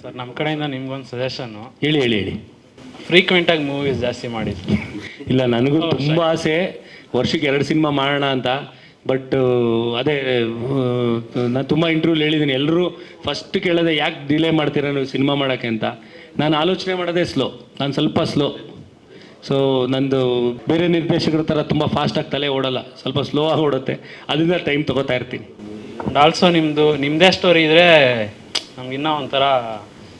Sir ನಮ್ಮ ಕಡೆಯಿಂದ ನಿಮ್ಗೊಂದು ಸಜೆಷನ್ನು, ಹೇಳಿ ಹೇಳಿ ಹೇಳಿ. ಫ್ರೀಕ್ವೆಂಟಾಗಿ ಮೂವೀಸ್ ಜಾಸ್ತಿ ಮಾಡಿ. ಇಲ್ಲ, ನನಗೂ ತುಂಬ ಆಸೆ ವರ್ಷಕ್ಕೆ 2 ಸಿನಿಮಾ ಮಾಡೋಣ ಅಂತ. ಬಟ್ ಅದೇ ನಾನು ತುಂಬ ಇಂಟರ್ವ್ಯೂಲಿ ಹೇಳಿದ್ದೀನಿ, ಎಲ್ಲರೂ ಫಸ್ಟ್ ಕೇಳೋದೆ ಯಾಕೆ ಡಿಲೇ ಮಾಡ್ತೀರಾ ನೀವು ಸಿನಿಮಾ ಮಾಡೋಕ್ಕೆ ಅಂತ. ನಾನು ಆಲೋಚನೆ ಮಾಡೋದೇ ನಾನು ಸ್ವಲ್ಪ ಸ್ಲೋ. ಸೊ ನಂದು ಬೇರೆ ನಿರ್ದೇಶಕರ ಥರ ತುಂಬ ಫಾಸ್ಟಾಗಿ ತಲೆ ಓಡಲ್ಲ, ಸ್ವಲ್ಪ ಸ್ಲೋ ಆಗಿ ಓಡುತ್ತೆ. ಅದರಿಂದ ಟೈಮ್ ತೊಗೋತಾ ಇರ್ತೀನಿ. ಆ್ಯಂಡ್ ಆಲ್ಸೋ ನಿಮ್ಮದೇ ಸ್ಟೋರಿ ಇದ್ದರೆ ನಮ್ಗೆ ಇನ್ನೂ ಒಂಥರ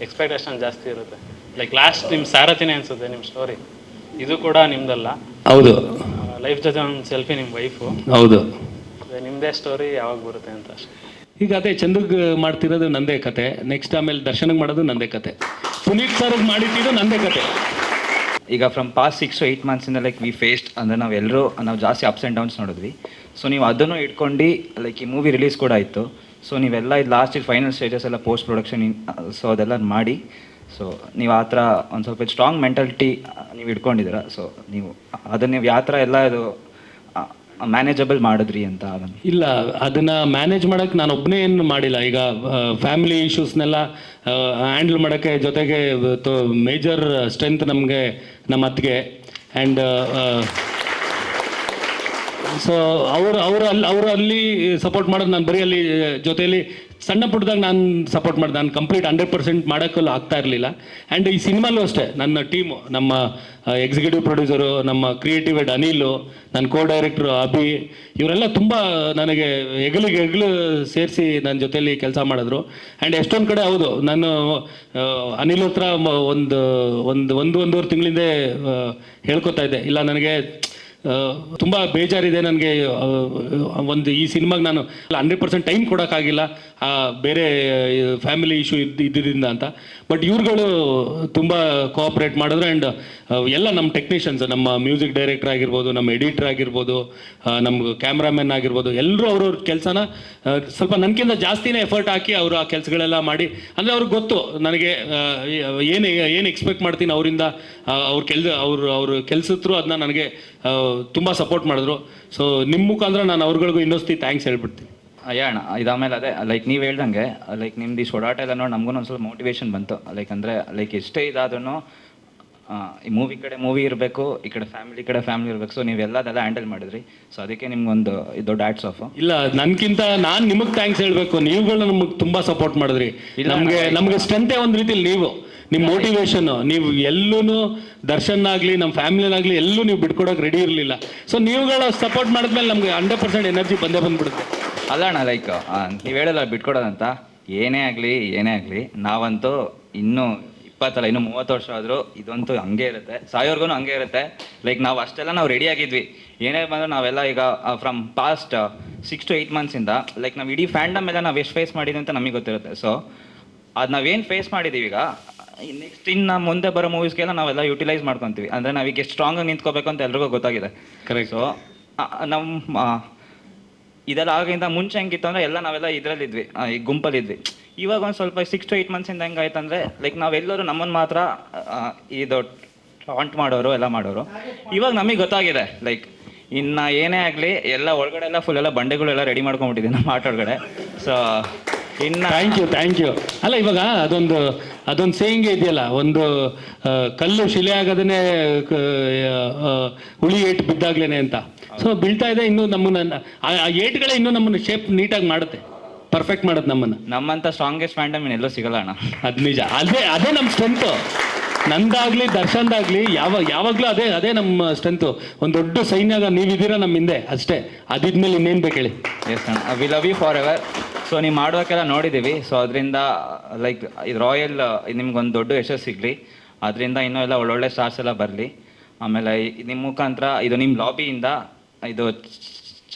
ಎಕ್ಸ್ಪೆಕ್ಟೇಷನ್ ಜಾಸ್ತಿ ಇರುತ್ತೆ. ಲೈಕ್ ಲಾಸ್ಟ್ ನಿಮ್ಮ ಸಾರಥಿನೇ ಅನಿಸುತ್ತೆ ನಿಮ್ಮ ಸ್ಟೋರಿ. ಇದು ಕೂಡ ನಿಮ್ಮದಲ್ಲ. ಹೌದು, ಲೈಫ್ ಜೊತೆ ಒಂದು ಸೆಲ್ಫಿ ನಿಮ್ಮ ವೈಫು. ಹೌದು. ನಿಮ್ಮದೇ ಸ್ಟೋರಿ ಯಾವಾಗ ಬರುತ್ತೆ ಅಂತ ಅಷ್ಟೇ. ಈಗ ಅದೇ ಚಂದಗೆ ಮಾಡ್ತಿರೋದು ನಂದೇ ಕತೆ, ನೆಕ್ಸ್ಟ್ ಆಮೇಲೆ ದರ್ಶನಕ್ಕೆ ಮಾಡೋದು ನಂದೇ ಕತೆ, ಪುನೀತ್ ಸರ್ಗೆ ಮಾಡಿದ್ದು ನಂದೇ ಕತೆ. ಈಗ ಫ್ರಮ್ ಪಾಸ್ಟ್ 6 to 8 ಮಂತ್ಸಿಂದ ಲೈಕ್ ವಿ ಫೇಸ್ಡ್ ಅಂದರೆ ನಾವು ಜಾಸ್ತಿ ಅಪ್ಸ್ ಆ್ಯಂಡ್ ಡೌನ್ಸ್ ನೋಡಿದ್ವಿ. ಸೊ ನೀವು ಅದನ್ನು ಇಟ್ಕೊಂಡು ಲೈಕ್ ಈ ಮೂವಿ ರಿಲೀಸ್ ಕೂಡ ಆಯಿತು. ಸೊ ನೀವೆಲ್ಲ ಇದು ಲಾಸ್ಟ್ ಫೈನಲ್ ಸ್ಟೇಜಸ್ ಎಲ್ಲ ಪೋಸ್ಟ್ ಪ್ರೊಡಕ್ಷನ್ ಸೊ ಅದೆಲ್ಲ ಮಾಡಿ, ಸೊ ನೀವು ಆ ಥರ ಒಂದು ಸ್ವಲ್ಪ ಸ್ಟ್ರಾಂಗ್ ಮೆಂಟಾಲಿಟಿ ನೀವು ಇಟ್ಕೊಂಡಿದ್ದೀರ. ಸೊ ನೀವು ಅದನ್ನು ನೀವು ಯಾವ ಥರ ಎಲ್ಲ ಇದು ಮ್ಯಾನೇಜಬಲ್ ಮಾಡಿದ್ರಿ ಅಂತ ಅದನ್ನು? ಇಲ್ಲ, ಅದನ್ನು ಮ್ಯಾನೇಜ್ ಮಾಡೋಕ್ಕೆ ನಾನು ಒಬ್ಬನೇ ಏನು ಮಾಡಿಲ್ಲ. ಈಗ ಫ್ಯಾಮಿಲಿ ಇಶ್ಯೂಸ್ನೆಲ್ಲ ಹ್ಯಾಂಡಲ್ ಮಾಡೋಕ್ಕೆ ಜೊತೆಗೆ ಮೇಜರ್ ಸ್ಟ್ರೆಂತ್ ನಮಗೆ ನಮ್ಮ ಅತ್ತಿಗೆ. ಆ್ಯಂಡ್ ಸೊ ಅವರು ಅಲ್ಲಿ ಸಪೋರ್ಟ್ ಮಾಡೋದು, ನಾನು ಬರೀ ಅಲ್ಲಿ ಜೊತೆಯಲ್ಲಿ ಸಣ್ಣ ಪುಟ್ಟದಾಗ ನಾನು ಸಪೋರ್ಟ್ ಮಾಡಿದೆ. ನಾನು ಕಂಪ್ಲೀಟ್ 100% ಮಾಡೋಕ್ಕಲ್ಲೂ ಆಗ್ತಾ ಇರಲಿಲ್ಲ. ಆ್ಯಂಡ್ ಈ ಸಿನಿಮಾಲೂ ಅಷ್ಟೇ ನನ್ನ ಟೀಮು, ನಮ್ಮ ಎಕ್ಸಿಕ್ಯೂಟಿವ್ ಪ್ರೊಡ್ಯೂಸರು, ನಮ್ಮ ಕ್ರಿಯೇಟಿವ್ ಹೆಡ್ ಅನಿಲು, ನನ್ನ ಕೋ ಡೈರೆಕ್ಟ್ರು ಅಭಿ, ಇವರೆಲ್ಲ ತುಂಬ ನನಗೆ ಹೆಗಲು ಸೇರಿಸಿ ನನ್ನ ಜೊತೆಯಲ್ಲಿ ಕೆಲಸ ಮಾಡಿದ್ರು. ಆ್ಯಂಡ್ ಎಷ್ಟೊಂದು ಕಡೆ ಹೌದು, ನಾನು ಅನಿಲ್ ಹತ್ರ ಒಂದೂವರೆ ತಿಂಗಳಿಂದ ಹೇಳ್ಕೊತಾ ಇದ್ದೆ, ಇಲ್ಲ ನನಗೆ ತುಂಬ ಬೇಜಾರಿದೆ, ನನಗೆ ಈ ಸಿನಿಮಾಗೆ ನಾನು 100% ಟೈಮ್ ಕೊಡೋಕ್ಕಾಗಿಲ್ಲ, ಬೇರೆ ಫ್ಯಾಮಿಲಿ ಇಶ್ಯೂ ಇದ್ದಿದ್ದರಿಂದ ಅಂತ. ಬಟ್ ಇವ್ರುಗಳು ತುಂಬ ಕೋಆಪ್ರೇಟ್ ಮಾಡಿದ್ರು. ಆ್ಯಂಡ್ ಎಲ್ಲ ನಮ್ಮ ಟೆಕ್ನಿಷಿಯನ್ಸ್, ನಮ್ಮ ಮ್ಯೂಸಿಕ್ ಡೈರೆಕ್ಟರ್ ಆಗಿರ್ಬೋದು, ನಮ್ಮ ಎಡಿಟರ್ ಆಗಿರ್ಬೋದು, ನಮ್ಮ ಕ್ಯಾಮ್ರಾಮನ್ ಆಗಿರ್ಬೋದು, ಎಲ್ಲರೂ ಅವ್ರವ್ರ ಕೆಲಸನ ಸ್ವಲ್ಪ ನನಗಿಂತ ಜಾಸ್ತಿನೇ ಎಫರ್ಟ್ ಹಾಕಿ ಅವರು ಆ ಕೆಲಸಗಳೆಲ್ಲ ಮಾಡಿ, ಅಂದರೆ ಅವ್ರಿಗೆ ಗೊತ್ತು ನನಗೆ ಏನು ಎಕ್ಸ್ಪೆಕ್ಟ್ ಮಾಡ್ತೀನಿ ಅವರಿಂದ. ಅವ್ರ ಕೆಲಸದ್ರು ಅದನ್ನ ನನಗೆ ತುಂಬ ಸಪೋರ್ಟ್ ಮಾಡಿದ್ರು. ಸೊ ನಿಮ್ಮ ಮುಖಾಂತರ ನಾನು ಅವ್ರುಗಳಿಗೂ ಇನ್ನೊಂದು ಥ್ಯಾಂಕ್ಸ್ ಹೇಳ್ಬಿಡ್ತೀನಿ. ಅಣ್ಣ, ಇದಾದಮೇಲೆ ಅದೇ ಲೈಕ್ ನೀವು ಹೇಳ್ದಂಗೆ ಲೈಕ್ ನಿಮ್ದು ಈ ಓಡಾಟ ಎಲ್ಲ ನೋಡಿ ನಮಗೂ ಒಂದು ಸ್ವಲ್ಪ ಮೋಟಿವೇಶನ್ ಬಂತು. ಲೈಕ್ ಅಂದರೆ ಲೈಕ್ ಎಷ್ಟೇ ಇದಾದ್ರೂ ಈ ಮೂವಿ ಇರಬೇಕು, ಈ ಕಡೆ ಫ್ಯಾಮಿಲಿ ಇರಬೇಕು. ಸೊ ನೀವೆಲ್ಲದೆಲ್ಲ ಹ್ಯಾಂಡಲ್ ಮಾಡಿದ್ರಿ. ಸೊ ಅದಕ್ಕೆ ನಿಮ್ಗೊಂದು ದೊಡ್ಡ ಹ್ಯಾಟ್ಸ್ ಆಫ್. ಇಲ್ಲ, ನನಗಿಂತ ನಾನು ನಿಮಗೆ ಥ್ಯಾಂಕ್ಸ್ ಹೇಳಬೇಕು. ನೀವುಗಳು ನಮಗೆ ತುಂಬ ಸಪೋರ್ಟ್ ಮಾಡಿದ್ರಿ. ನಮಗೆ ಸ್ಟ್ರೆಂತೇ ಒಂದು ರೀತಿಲಿ ನೀವು, ನಿಮ್ಮ ಮೋಟಿವೇಶನ್ನು. ನೀವು ಎಲ್ಲೂ ದರ್ಶನ್ ಆಗಲಿ ನಮ್ಮ ಫ್ಯಾಮಿಲಿನಾಗಲಿ ಎಲ್ಲೂ ನೀವು ಬಿಟ್ಕೊಡೋಕೆ ರೆಡಿ ಇರಲಿಲ್ಲ. ಸೊ ನೀವುಗಳ ಸಪೋರ್ಟ್ ಮಾಡಿದ್ಮೇಲೆ ನಮಗೆ 100% ಎನರ್ಜಿ ಬಂದ್ಬಿಡುತ್ತೆ. ಅಲ್ಲ ಅಣ್ಣ, ಲೈಕ್ ನೀವು ಹೇಳಲ್ಲ ಬಿಟ್ಕೊಡೋದಂತ. ಏನೇ ಆಗಲಿ ನಾವಂತೂ ಇನ್ನೂ 20 ಅಲ್ಲ ಇನ್ನೂ 30 ವರ್ಷ ಆದರೂ ಇದಂತೂ ಹಂಗೆ ಇರುತ್ತೆ, ಸಾಯೋರ್ಗು ಹಂಗೆ ಇರುತ್ತೆ. ಲೈಕ್ ನಾವು ಅಷ್ಟೆಲ್ಲ ನಾವು ರೆಡಿ ಆಗಿದ್ವಿ. ಏನೇ ಬಂದರೂ ನಾವೆಲ್ಲ ಈಗ ಫ್ರಮ್ ಪಾಸ್ಟ್ 6 to 8 ಮಂತ್ಸಿಂದ ಲೈಕ್ ನಾವು ಇಡೀ ಫ್ಯಾಂಡಮ್ ಎಲ್ಲ ನಾವು ಎಷ್ಟು ಫೇಸ್ ಮಾಡಿದ್ವಿ ಅಂತ ನಮಗೆ ಗೊತ್ತಿರುತ್ತೆ. ಸೊ ಅದು ನಾವೇನು ಫೇಸ್ ಮಾಡಿದ್ದೀವಿ ಈಗ ನೆಕ್ಸ್ಟ್ ಇನ್ನು ಮುಂದೆ ಬರೋ ಮೂವೀಸ್ಗೆಲ್ಲ ನಾವೆಲ್ಲ ಯುಟಿಲೈಸ್ ಮಾಡ್ಕೊತೀವಿ. ಅಂದರೆ ನಾವೀಗ ಎಷ್ಟು ಸ್ಟ್ರಾಂಗಾಗಿ ನಿಂತ್ಕೋಬೇಕು ಅಂತ ಎಲ್ರಿಗೂ ಗೊತ್ತಾಗಿದೆ. ಕರೆಕ್ಟ್. ಸೊ ನಮ್ಮ ಇದೆಲ್ಲ ಆಗಿಂದ ಮುಂಚೆ ಹೆಂಗಿತ್ತು ಅಂದರೆ ನಾವೆಲ್ಲ ಇದರಲ್ಲಿದ್ವಿ, ಈ ಗುಂಪಲ್ಲಿದ್ವಿ. ಇವಾಗ ಒಂದು ಸ್ವಲ್ಪ 6 to 8 ಮಂತ್ಸಿಂದ ಹೆಂಗಾಯ್ತು ಅಂದರೆ ಲೈಕ್ ನಾವೆಲ್ಲರೂ ನಮ್ಮನ್ನು ಮಾತ್ರ ಇದು ಟಾಂಟ್ ಮಾಡೋರು ಎಲ್ಲ ಮಾಡೋರು. ಇವಾಗ ನಮಗೆ ಗೊತ್ತಾಗಿದೆ ಲೈಕ್ ಇನ್ನು ಏನೇ ಆಗಲಿ ಎಲ್ಲ ಒಳಗಡೆ ಎಲ್ಲ ಫುಲ್ ಎಲ್ಲ ಬಂಡೆಗಳೆಲ್ಲ ರೆಡಿ ಮಾಡ್ಕೊಂಡ್ಬಿಟ್ಟಿದ್ದೀವಿ ನಮ್ಮ ಆಟ ಒಳಗಡೆ. ಸೊ ಇನ್ನು ಥ್ಯಾಂಕ್ ಯು. ಅಲ್ಲ, ಇವಾಗ ಅದೊಂದು ಸೇಯಿಂಗೇ ಇದೆಯಲ್ಲ, ಒಂದು ಕಲ್ಲು ಶಿಲೆ ಆಗೋದನ್ನೇ ಹುಳಿ ಏಟು ಬಿದ್ದಾಗ್ಲೇನೆ ಅಂತ. ಸೊ ಬೀಳ್ತಾ ಇದೆ, ಇನ್ನೂ ನಮ್ಮನ್ನ ಆ ಏಟ್ಗಳೇ ಇನ್ನೂ ನಮ್ಮನ್ನು ಶೇಪ್ ನೀಟಾಗಿ ಮಾಡುತ್ತೆ, ಪರ್ಫೆಕ್ಟ್ ಮಾಡುತ್ತೆ ನಮ್ಮಂಥ ಸ್ಟ್ರಾಂಗೆಸ್ಟ್ ಫ್ಯಾಂಡಮ್ ಎಲ್ಲೂ ಸಿಗಲ್ಲ ಅಣ್ಣ. ಅದು ನಿಜ. ಅದೇ ನಮ್ಮ ಸ್ಟ್ರೆಂತು. ನಂದಾಗಲಿ ದರ್ಶನ್ದಾಗಲಿ ಯಾವಾಗಲೂ ಅದೇ ನಮ್ಮ ಸ್ಟ್ರೆಂತು. ಒಂದು ದೊಡ್ಡ ಸೈನ್ಯಾಗ ನೀವಿದ್ದೀರಾ ನಮ್ಮ ಹಿಂದೆ, ಅಷ್ಟೇ. ಅದಿದ್ಮೇಲೆ ಇನ್ನೇನು ಬೇಕು ಹೇಳಿ. ಎಸ್ ಅಣ್ಣ, we love you for ever. So ನೀವು ಮಾಡೋಕ್ಕೆಲ್ಲ ನೋಡಿದ್ದೀವಿ. ಸೊ ಅದರಿಂದ ಲೈಕ್ ಇದು ರಾಯಲ್ ನಿಮ್ಗೊಂದು ದೊಡ್ಡ ಯಶಸ್ಸು ಸಿಗಲಿ, ಅದರಿಂದ ಇನ್ನೂ ಎಲ್ಲ ಒಳ್ಳೊಳ್ಳೆ ಸ್ಟಾರ್ಸ್ ಎಲ್ಲ ಬರಲಿ. ಆಮೇಲೆ ನಿಮ್ಮ ಮುಖಾಂತರ ಇದು ನಿಮ್ಮ ಲಾಬಿಯಿಂದ ಇದು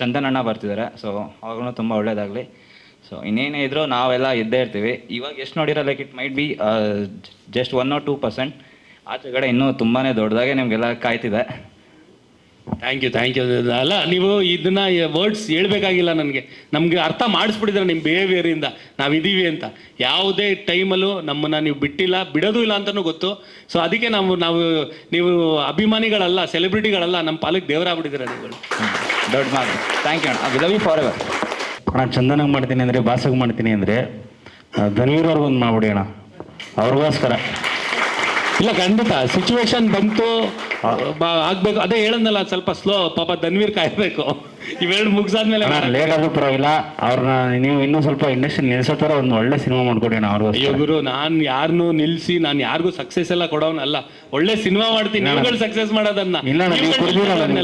ಚಂದನ್ ಅಣ್ಣ ಬರ್ತಿದ್ದಾರೆ. ಸೊ ಅವಾಗೂ ತುಂಬ ಒಳ್ಳೇದಾಗಲಿ. ಸೊ ಇನ್ನೇನೇ ಇದ್ರೂ ನಾವೆಲ್ಲ ಇದ್ದೇ ಇರ್ತೀವಿ. ಇವಾಗ ಎಷ್ಟು ನೋಡಿರೋ like it might be just 1 or 2%. ಆಚೆಗಡೆ ಇನ್ನೂ ತುಂಬಾ ದೊಡ್ಡದಾಗೆ ನಿಮಗೆಲ್ಲ ಕಾಯ್ತಿದೆ. Thank you. ಅಲ್ಲ, ನೀವು ಇದನ್ನ ವರ್ಡ್ಸ್ ಹೇಳ್ಬೇಕಾಗಿಲ್ಲ, ನಮಗೆ ಅರ್ಥ ಮಾಡಿಸ್ಬಿಟ್ಟಿದ್ರೆ ನಿಮ್ಮ ಬಿಹೇವಿಯರಿಂದ ನಾವಿದ್ದೀವಿ ಅಂತ. ಯಾವುದೇ ಟೈಮಲ್ಲೂ ನಮ್ಮನ್ನು ನೀವು ಬಿಡೋದು ಇಲ್ಲ ಅಂತಲೂ ಗೊತ್ತು. ಸೊ ಅದಕ್ಕೆ ನೀವು ಅಭಿಮಾನಿಗಳಲ್ಲ, ಸೆಲೆಬ್ರಿಟಿಗಳಲ್ಲ, ನಮ್ಮ ಪಾಲಕ್ಕೆ ದೇವರಾಗ್ಬಿಟ್ಟಿದ್ದೀರ ನೀವುಗಳು. ದೊಡ್ಡ ಮಾತು. ಥ್ಯಾಂಕ್ ಯು ಅಣ್ಣ, we love you for ever. ಅಣ್ಣ, ಚಂದನಾಗ ಮಾಡ್ತೀನಿ ಅಂದರೆ ಬಾಸಾಗ ಮಾಡ್ತೀನಿ ಅಂದರೆ ಧನ್ವೀರವ್ರಿಗೊಂದು ಮಾಡ್ಬಿಡಿ ಅಣ್ಣ. ಅವ್ರಿಗೋಸ್ಕರ. ಇಲ್ಲ ಖಂಡಿತ ಸಿಚುವೇಶನ್ ಬಂತು ಆಗ್ಬೇಕು. ಅದೇ ಹೇಳದ್ನಲ್ಲ, ಸ್ವಲ್ಪ ಸ್ಲೋ ಪಾಪ ಧನ್ವೀರ್ ಕಾಯ್ಬೇಕು. ಇವೆರಡು ಮುಗಿಸಾದ್ಮೇಲೆ ಲೇಟ್ ಆದ್ರೂ ಪರವಾಗಿಲ್ಲ, ಅವ್ರನ್ನ ನೀವು ಇನ್ನೂ ಸ್ವಲ್ಪ ಇಂಡಸ್ಟ್ರಿ ನಿಲ್ಸೋ ಥರ ಒಂದು ಒಳ್ಳೆ ಸಿನಿಮಾ ಮಾಡ್ಕೊಡಿ ಅವ್ರಿಗೂ. ಅಯ್ಯೋ ಗುರು, ನಾನು ಯಾರನ್ನೂ ನಿಲ್ಸಿ ನಾನು ಯಾರಿಗೂ ಸಕ್ಸಸ್ ಎಲ್ಲ ಕೊಡೋನಲ್ಲ. ಒಳ್ಳೆ ಸಿನಿಮಾ ಮಾಡ್ತೀನಿ, ನೀವುಗಳು ಸಕ್ಸಸ್ ಮಾಡೋದನ್ನ. ಇಲ್ಲ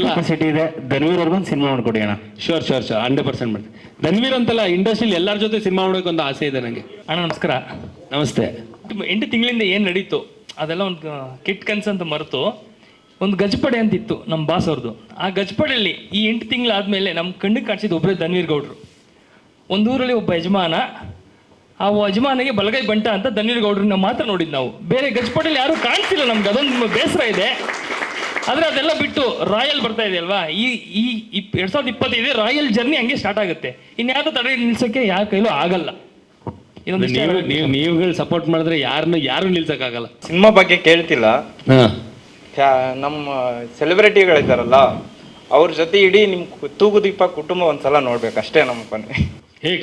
ಕೆಪಾಸಿಟಿ ಇದೆ, ಧನ್ವೀರ್ ಅವ್ರಿಗೊಂದು ಸಿನಿಮಾ ಮಾಡ್ಕೊಡಿ ಅಣ್ಣ. ಶೋರ್ 100% ಮಾಡ್ತೀನಿ. ಧನ್ವೀರ್ ಅಂತಲ್ಲ, ಇಂಡಸ್ಟ್ರಿಲಿ ಎಲ್ಲರ ಜೊತೆ ಸಿನಿಮಾ ಮಾಡೋಕೆ ಒಂದು ಆಸೆ ಇದೆ ನನಗೆ. ಅಣ್ಣ ನಮಸ್ಕಾರ. ನಮಸ್ತೆ. 8 ತಿಂಗಳಿಂದ ಏನು ನಡೀತು ಅದೆಲ್ಲ ಒಂದು ಕಿಟ್ ಕನ್ಸ್ ಅಂತ ಮರೆತು ಒಂದು ಗಜಪಡೆ ಅಂತಿತ್ತು ನಮ್ಮ ಬಾಸ್ ಅವ್ರದ್ದು. ಆ ಗಜಪಡೆಯಲ್ಲಿ ಈ 8 ತಿಂಗಳಾದಮೇಲೆ ನಮ್ಮ ಕಣ್ಣಿಗೆ ಕಾಣಿಸಿದ್ದು ಒಬ್ಬರೇ ಧನ್ವೀರ್ ಗೌಡ್ರು. ಒಂದು ಊರಲ್ಲಿ ಒಬ್ಬ ಯಜಮಾನ, ಆ ಯಜಮಾನಿಗೆ ಬಲಗೈ ಬಂಟ ಅಂತ ಧನ್ವೀರ್ ಗೌಡ್ರನ್ನ ಮಾತ್ರ ನೋಡಿದ್ದು ನಾವು. ಬೇರೆ ಗಜಪಡೆಯಲ್ಲಿ ಯಾರೂ ಕಾಣಿಸಿಲ್ಲ ನಮ್ಗೆ, ಅದೊಂದು ಬೇಸರ ಇದೆ. ಆದರೆ ಅದೆಲ್ಲ ಬಿಟ್ಟು ರಾಯಲ್ ಬರ್ತಾ ಇದೆ ಅಲ್ವಾ, ಈ 2025 ರಾಯಲ್ ಜರ್ನಿ ಹಂಗೆ ಸ್ಟಾರ್ಟ್ ಆಗುತ್ತೆ. ಇನ್ಯಾವುದೋ ತಡೆ ನಿಲ್ಸೋಕ್ಕೆ ಯಾರ ಕೈಲೂ ಆಗಲ್ಲ. ನೀವುಗಳು ಸಪೋರ್ಟ್ ಮಾಡಿದ್ರೆ ಯಾರು ನಿಲ್ಸಕ್ಕಾಗಲ್ಲ. ಸಿನಿಮಾ ಬಗ್ಗೆ ಕೇಳ್ತಿಲ್ಲ, ನಮ್ಮ ಸೆಲೆಬ್ರಿಟಿಗಳಿದ್ದಾರಲ್ಲ ಅವ್ರ ಜೊತೆ ಇಡೀ ನಿಮ್ಮ ತೂಗುದೀಪ ಕುಟುಂಬ ಒಂದ್ಸಲ ನೋಡ್ಬೇಕು ಅಷ್ಟೇ ನಮ್ಮ ಕೊನೆ.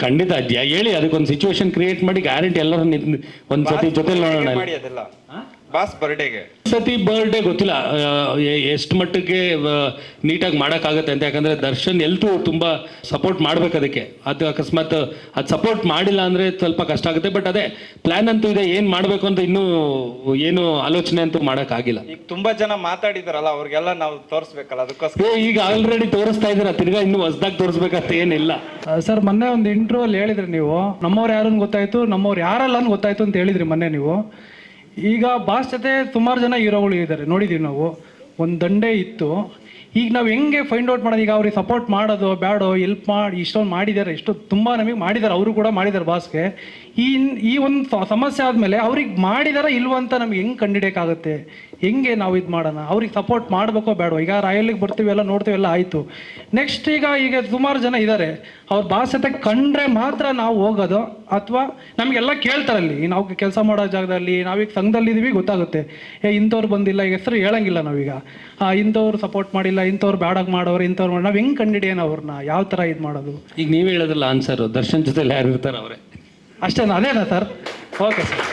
ಖಂಡಿತ ಹೇಳಿ, ಅದಕ್ಕೊಂದು ಸಿಚುವೇಶನ್ ಕ್ರಿಯೇಟ್ ಮಾಡಿ ಗ್ಯಾರಂಟಿ ಎಲ್ಲರೂ ಒಂದ್ಸತಿ ಜೊತೆ ನೋಡೋಣ. ಮಾಡಿ ಅದೆಲ್ಲ ಬಾಸ್ ಬರ್ಡೇಗೆ ಸತಿ ಬರ್ಡೇ ಗೊತ್ತಿಲ್ಲ ಎಷ್ಟು ಮಟ್ಟಿಗೆ ನೀಟಾಗಿ ಮಾಡೋಕ್ಕಾಗತ್ತೆ ಅಂತ. ಯಾಕಂದರೆ ದರ್ಶನ್ ಎಲ್ತು ತುಂಬ ಸಪೋರ್ಟ್ ಮಾಡ್ಬೇಕು ಅದಕ್ಕೆ. ಅದು ಅಕಸ್ಮಾತ್ ಅದು ಸಪೋರ್ಟ್ ಮಾಡಿಲ್ಲ ಅಂದರೆ ಸ್ವಲ್ಪ ಕಷ್ಟ ಆಗುತ್ತೆ. ಬಟ್ ಅದೇ ಪ್ಲ್ಯಾನ್ ಅಂತೂ ಇದೆ, ಏನು ಮಾಡಬೇಕು ಅಂತ ಇನ್ನೂ ಏನು ಆಲೋಚನೆ ಅಂತೂ ಮಾಡೋಕ್ಕಾಗಿಲ್ಲ. ಈಗ ತುಂಬಾ ಜನ ಮಾತಾಡಿದಾರಲ್ಲ ಅವ್ರಿಗೆಲ್ಲ ನಾವು ತೋರಿಸ್ಬೇಕಲ್ಲ, ಅದಕ್ಕೋಸ್ಕರ ಈಗ ಆಲ್ರೆಡಿ ತೋರಿಸ್ತಾ ಇದ್ದೀರಾ, ತಿರ್ಗಾ ಇನ್ನೂ ಹೊಸ್ದಾಗಿ ತೋರಿಸ್ಬೇಕಂತ ಏನಿಲ್ಲ. ಸರ್ ಮೊನ್ನೆ ಒಂದು ಇಂಟರ್ವ್ಯೂಲ್ಲಿ ಹೇಳಿದ್ರಿ ನೀವು, ನಮ್ಮವ್ರು ಯಾರನ್ನು ಗೊತ್ತಾಯಿತು, ನಮ್ಮವ್ರು ಯಾರಲ್ಲ ಅಂತ ಗೊತ್ತಾಯಿತು ಅಂತ ಹೇಳಿದ್ರಿ ಮೊನ್ನೆ ನೀವು. ಈಗ ಬಾಸ್ ಜೊತೆ ಸುಮಾರು ಜನ ಹೀರೋಗಳು ಇದ್ದಾರೆ, ನೋಡಿದ್ದೀವಿ ನಾವು. ಒಂದು ದಂಡೆ ಇತ್ತು. ಈಗ ನಾವು ಹೆಂಗೆ ಫೈಂಡ್ ಔಟ್ ಮಾಡೋದು, ಈಗ ಅವ್ರಿಗೆ ಸಪೋರ್ಟ್ ಮಾಡೋದು ಬೇಡೋ, ಎಲ್ಪ್ ಮಾಡಿ ಇಷ್ಟೊಂದು ಮಾಡಿದ್ದಾರೆ, ತುಂಬ ನಮಗೆ ಮಾಡಿದ್ದಾರೆ, ಅವರು ಕೂಡ ಮಾಡಿದ್ದಾರೆ ಬಾಸ್ಗೆ. ಈ ಒಂದು ಸಮಸ್ಯೆ ಆದಮೇಲೆ ಅವ್ರಿಗೆ ಮಾಡಿದಾರ ಇಲ್ವಂತ ನಮ್ಗೆ ಹೆಂಗೆ ಕಂಡುಹಿಡಿಯೋಕ್ಕಾಗುತ್ತೆ? ಹೆಂಗೆ ನಾವು ಇದು ಮಾಡೋಣ? ಅವ್ರಿಗೆ ಸಪೋರ್ಟ್ ಮಾಡಬೇಕೋ ಬೇಡೋ? ಈಗ ರಾಯಲ್ಲಿಗೆ ಬರ್ತೀವಿ, ಎಲ್ಲ ನೋಡ್ತೀವಿ, ಎಲ್ಲ ಆಯಿತು. ನೆಕ್ಸ್ಟ್ ಈಗ ಸುಮಾರು ಜನ ಇದ್ದಾರೆ, ಅವ್ರ ಬಾಸ್ ಜೊತೆ ಕಂಡ್ರೆ ಮಾತ್ರ ನಾವು ಹೋಗೋದು, ಅಥವಾ ನಮಗೆಲ್ಲ ಕೇಳ್ತಾರಲ್ಲಿ, ನಾವು ಕೆಲಸ ಮಾಡೋ ಜಾಗದಲ್ಲಿ ನಾವೀಗ ಸಂಘದಲ್ಲಿದ್ದೀವಿ ಗೊತ್ತಾಗುತ್ತೆ, ಇಂಥವ್ರು ಬಂದಿಲ್ಲ, ಈಗ ಹೆಸರು ಹೇಳಂಗಿಲ್ಲ ನಾವೀಗ, ಇಂಥವ್ರು ಸಪೋರ್ಟ್ ಮಾಡಿಲ್ಲ, ಇಂಥವ್ರು ಬ್ಯಾಡಾಗಿ ಮಾಡೋರು, ಇಂಥವ್ರು ಮಾಡಿ ನಾವು ಹೆಂಗೆ ಕಂಡುಹಿಡಿಯೋಣ ಅವ್ರನ್ನ? ಯಾವ ಥರ ಇದು ಮಾಡೋದು? ಈಗ ನೀವು ಹೇಳೋದಿಲ್ಲ ಆನ್ಸರು, ದರ್ಶನ್ ಜೊತೆ ಯಾರು ಇರ್ತಾರೆ ಅವರೇ ಅಷ್ಟೇನಾ? ಅದೇನಾ ಸರ್? Okay sir.